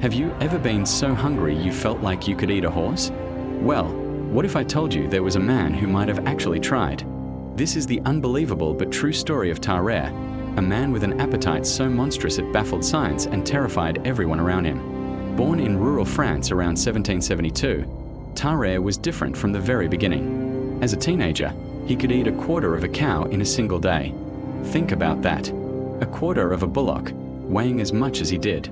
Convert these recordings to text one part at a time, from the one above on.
Have you ever been so hungry you felt like you could eat a horse? Well, what if I told you there was a man who might have actually tried? This is the unbelievable but true story of Tarrare, a man with an appetite so monstrous it baffled science and terrified everyone around him. Born in rural France around 1772, Tarrare was different from the very beginning. As a teenager, he could eat a quarter of a cow in a single day. Think about that. A quarter of a bullock, weighing as much as he did.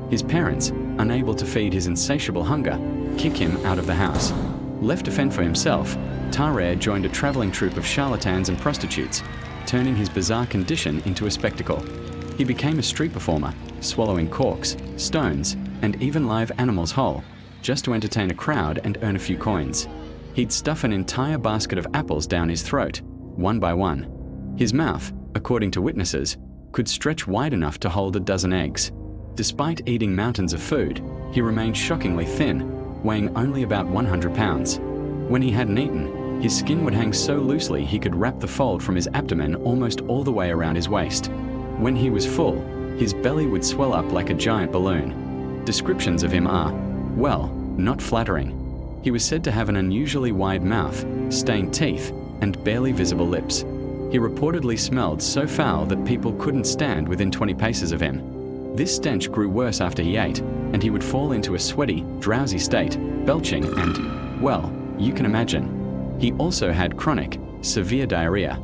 His parents, unable to feed his insatiable hunger, kick him out of the house. Left to fend for himself, Tarrare joined a traveling troupe of charlatans and prostitutes, turning his bizarre condition into a spectacle. He became a street performer, swallowing corks, stones, and even live animals whole, just to entertain a crowd and earn a few coins. He'd stuff an entire basket of apples down his throat, one by one. His mouth, according to witnesses, could stretch wide enough to hold a dozen eggs. Despite eating mountains of food, he remained shockingly thin, weighing only about 100 pounds. When he hadn't eaten, his skin would hang so loosely he could wrap the fold from his abdomen almost all the way around his waist. When he was full, his belly would swell up like a giant balloon. Descriptions of him are, well, not flattering. He was said to have an unusually wide mouth, stained teeth, and barely visible lips. He reportedly smelled so foul that people couldn't stand within 20 paces of him. This stench grew worse after he ate, and he would fall into a sweaty, drowsy state, belching and, well, you can imagine. He also had chronic, severe diarrhea.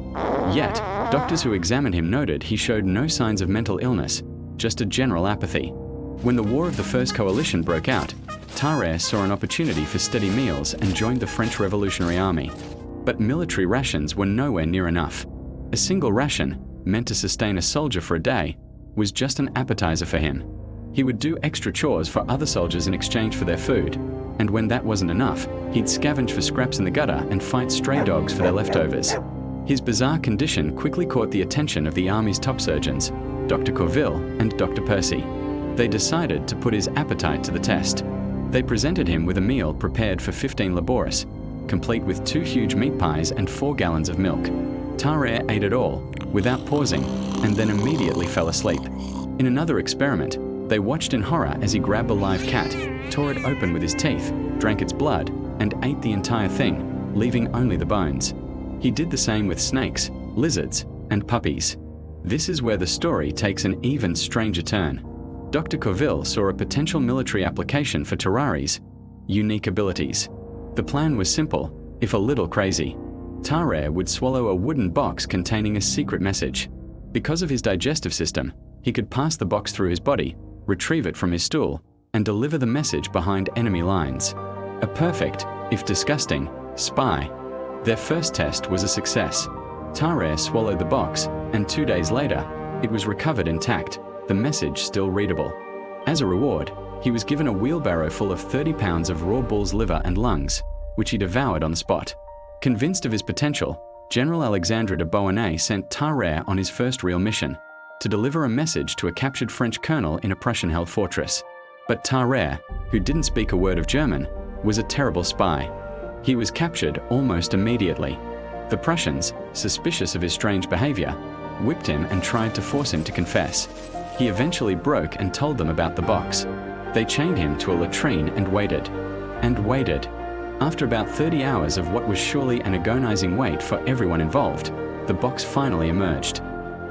Yet, doctors who examined him noted he showed no signs of mental illness, just a general apathy. When the War of the First Coalition broke out, Tarrare saw an opportunity for steady meals and joined the French Revolutionary Army. But military rations were nowhere near enough. A single ration, meant to sustain a soldier for a day, was just an appetizer for him. He would do extra chores for other soldiers in exchange for their food, and when that wasn't enough, he'd scavenge for scraps in the gutter and fight stray dogs for their leftovers. His bizarre condition quickly caught the attention of the Army's top surgeons, Dr. Corville and Dr. Percy. They decided to put his appetite to the test. They presented him with a meal prepared for 15 laboris, complete with 2 huge meat pies and 4 gallons of milk. Tarrare ate it all, without pausing, and then immediately fell asleep. In another experiment, they watched in horror as he grabbed a live cat, tore it open with his teeth, drank its blood, and ate the entire thing, leaving only the bones. He did the same with snakes, lizards, and puppies. This is where the story takes an even stranger turn. Dr. Corville saw a potential military application for Tarrare's unique abilities. The plan was simple, if a little crazy. Tarrare would swallow a wooden box containing a secret message. Because of his digestive system, he could pass the box through his body, retrieve it from his stool, and deliver the message behind enemy lines. A perfect, if disgusting, spy. Their first test was a success. Tarrare swallowed the box, and 2 days later, it was recovered intact, the message still readable. As a reward, he was given a wheelbarrow full of 30 pounds of raw bull's liver and lungs, which he devoured on the spot. Convinced of his potential, General Alexandre de Beauharnais sent Tarrare on his first real mission, to deliver a message to a captured French colonel in a Prussian-held fortress. But Tarrare, who didn't speak a word of German, was a terrible spy. He was captured almost immediately. The Prussians, suspicious of his strange behavior, whipped him and tried to force him to confess. He eventually broke and told them about the box. They chained him to a latrine and waited. And waited. After about 30 hours of what was surely an agonizing wait for everyone involved, the box finally emerged.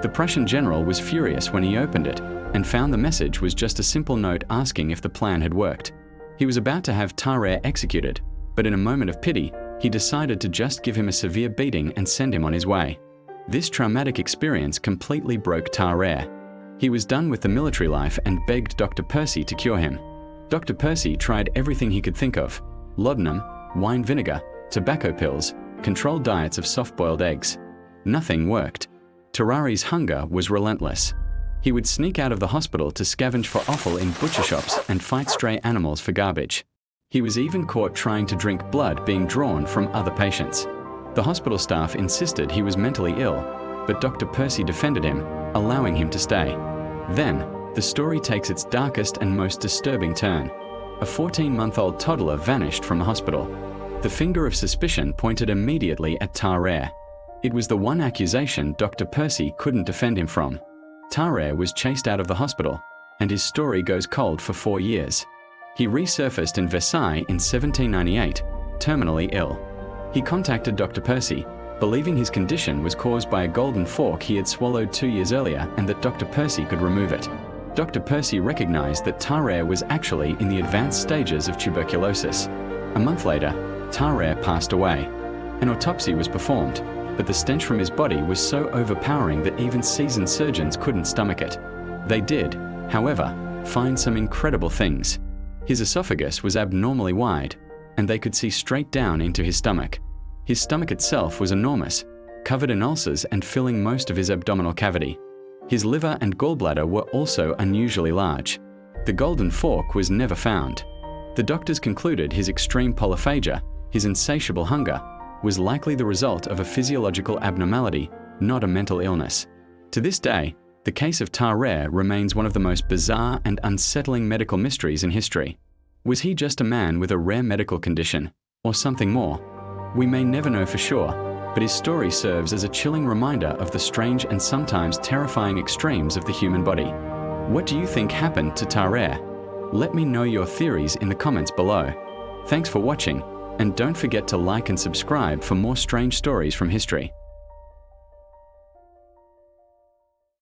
The Prussian general was furious when he opened it and found the message was just a simple note asking if the plan had worked. He was about to have Tarrare executed, but in a moment of pity, he decided to just give him a severe beating and send him on his way. This traumatic experience completely broke Tarrare. He was done with the military life and begged Dr. Percy to cure him. Dr. Percy tried everything he could think of: laudanum, wine vinegar, tobacco pills, controlled diets of soft-boiled eggs. Nothing worked. Tarrare's hunger was relentless. He would sneak out of the hospital to scavenge for offal in butcher shops and fight stray animals for garbage. He was even caught trying to drink blood being drawn from other patients. The hospital staff insisted he was mentally ill, but Dr. Percy defended him, allowing him to stay. Then, the story takes its darkest and most disturbing turn. A 14-month-old toddler vanished from the hospital. The finger of suspicion pointed immediately at Tarrare. It was the one accusation Dr. Percy couldn't defend him from. Tarrare was chased out of the hospital, and his story goes cold for 4 years. He resurfaced in Versailles in 1798, terminally ill. He contacted Dr. Percy, believing his condition was caused by a golden fork he had swallowed 2 years earlier and that Dr. Percy could remove it. Dr. Percy recognized that Tarrare was actually in the advanced stages of tuberculosis. A month later, Tarrare passed away. An autopsy was performed, but the stench from his body was so overpowering that even seasoned surgeons couldn't stomach it. They did, however, find some incredible things. His esophagus was abnormally wide, and they could see straight down into his stomach. His stomach itself was enormous, covered in ulcers and filling most of his abdominal cavity. His liver and gallbladder were also unusually large. The golden fork was never found. The doctors concluded his extreme polyphagia, his insatiable hunger, was likely the result of a physiological abnormality, not a mental illness. To this day, the case of Tarrare remains one of the most bizarre and unsettling medical mysteries in history. Was he just a man with a rare medical condition, or something more? We may never know for sure, but his story serves as a chilling reminder of the strange and sometimes terrifying extremes of the human body. What do you think happened to Tarrare? Let me know your theories in the comments below. Thanks for watching, and don't forget to like and subscribe for more strange stories from history.